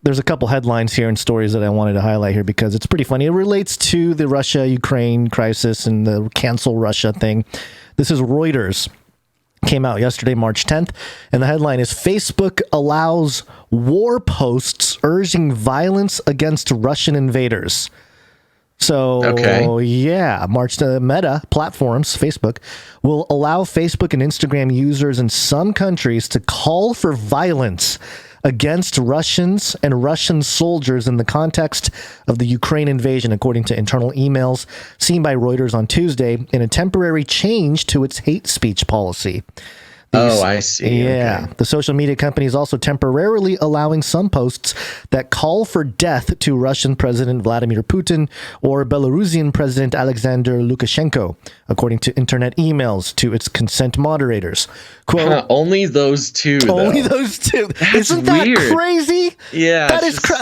there's a couple headlines here and stories that I wanted to highlight here because it's pretty funny. It relates to the Russia-Ukraine crisis and the cancel Russia thing. This is Reuters. Came out yesterday, March 10th, and the headline is Facebook allows war posts urging violence against Russian invaders. So, yeah, Meta platforms, Facebook, will allow Facebook and Instagram users in some countries to call for violence against Russians and Russian soldiers in the context of the Ukraine invasion, according to internal emails seen by Reuters on Tuesday, in a temporary change to its hate speech policy. I see. Yeah. Okay. The social media company is also temporarily allowing some posts that call for death to Russian President Vladimir Putin or Belarusian President Alexander Lukashenko, according to internet emails to its consent moderators. Quote, only those two, Only those two. That's Isn't that weird. Crazy? Yeah.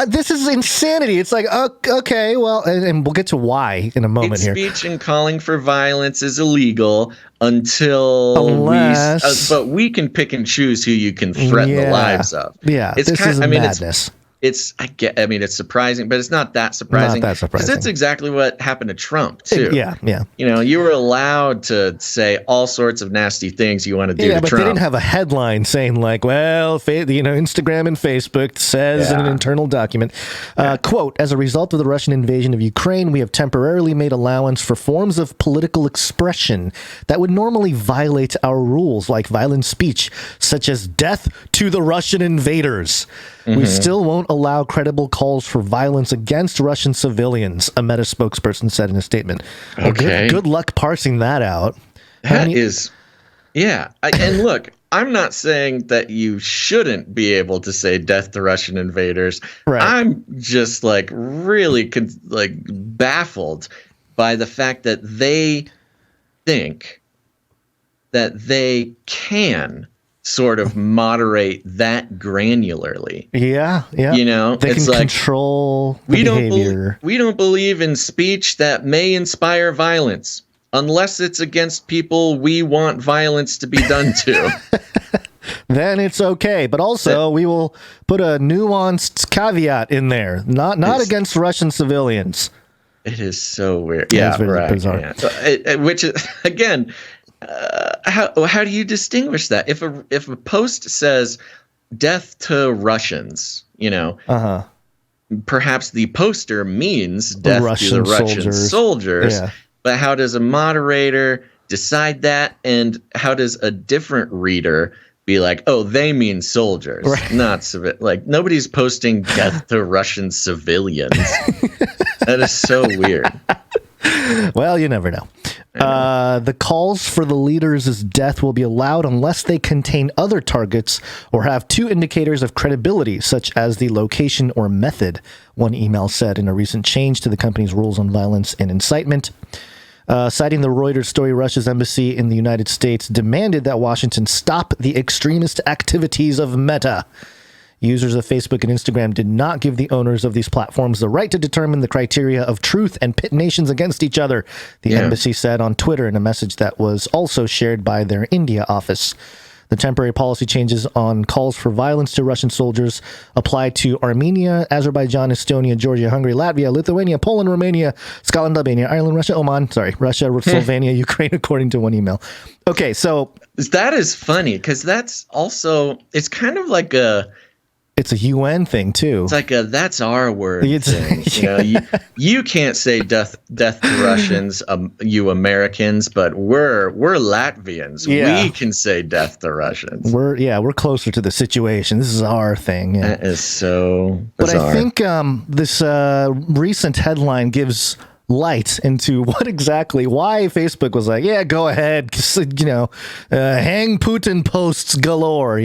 This is insanity. It's like, okay, well, and we'll get to why in a moment here. Hate speech and calling for violence is illegal but we can pick and choose who you can threaten the lives of. Yeah, it's madness. It's surprising, but it's not that surprising. Not that surprising. Because that's exactly what happened to Trump too. Yeah. You know, you were allowed to say all sorts of nasty things you want to do to Trump. Yeah, but they didn't have a headline saying like, well, Instagram and Facebook says in an internal document, quote, as a result of the Russian invasion of Ukraine, we have temporarily made allowance for forms of political expression that would normally violate our rules, like violent speech, such as death to the Russian invaders. Mm-hmm. We still won't allow credible calls for violence against Russian civilians, a Meta spokesperson said in a statement. Okay. Well, good luck parsing that out. And look, I'm not saying that you shouldn't be able to say death to Russian invaders. Right. I'm just really baffled by the fact that they think that they can sort of moderate that granularly. Yeah. You know, they can control the behavior. We don't believe in speech that may inspire violence unless it's against people we want violence to be done to. Then it's okay. But also, we will put a nuanced caveat in there. Not against Russian civilians. It is so weird. Yeah, it's really bizarre. Yeah. Which is, again, how do you distinguish that? If a post says death to Russians, perhaps the poster means death to the Russian soldiers. Yeah. But how does a moderator decide that? And how does a different reader be like, oh, they mean soldiers, not civil? Like, nobody's posting death to Russian civilians. That is so weird. Well, you never know. The calls for the leaders' death will be allowed unless they contain other targets or have two indicators of credibility, such as the location or method, one email said in a recent change to the company's rules on violence and incitement. Citing the Reuters story, Russia's embassy in the United States demanded that Washington stop the extremist activities of Meta. Users of Facebook and Instagram did not give the owners of these platforms the right to determine the criteria of truth and pit nations against each other, the embassy said on Twitter in a message that was also shared by their India office. The temporary policy changes on calls for violence to Russian soldiers apply to Armenia, Azerbaijan, Estonia, Georgia, Hungary, Latvia, Lithuania, Poland, Romania, Scotland, Albania, Ireland, Russia, Slovenia, Ukraine, according to one email. Okay, so that is funny because that's also, it's kind of like it's a UN thing too. It's like that's our word thing. You can't say death to Russians, you Americans, but we're Latvians. Yeah. We can say death to Russians. We're closer to the situation. This is our thing. Yeah. That is so bizarre. But I think this recent headline gives light into why Facebook was like, yeah, go ahead, hang Putin posts galore,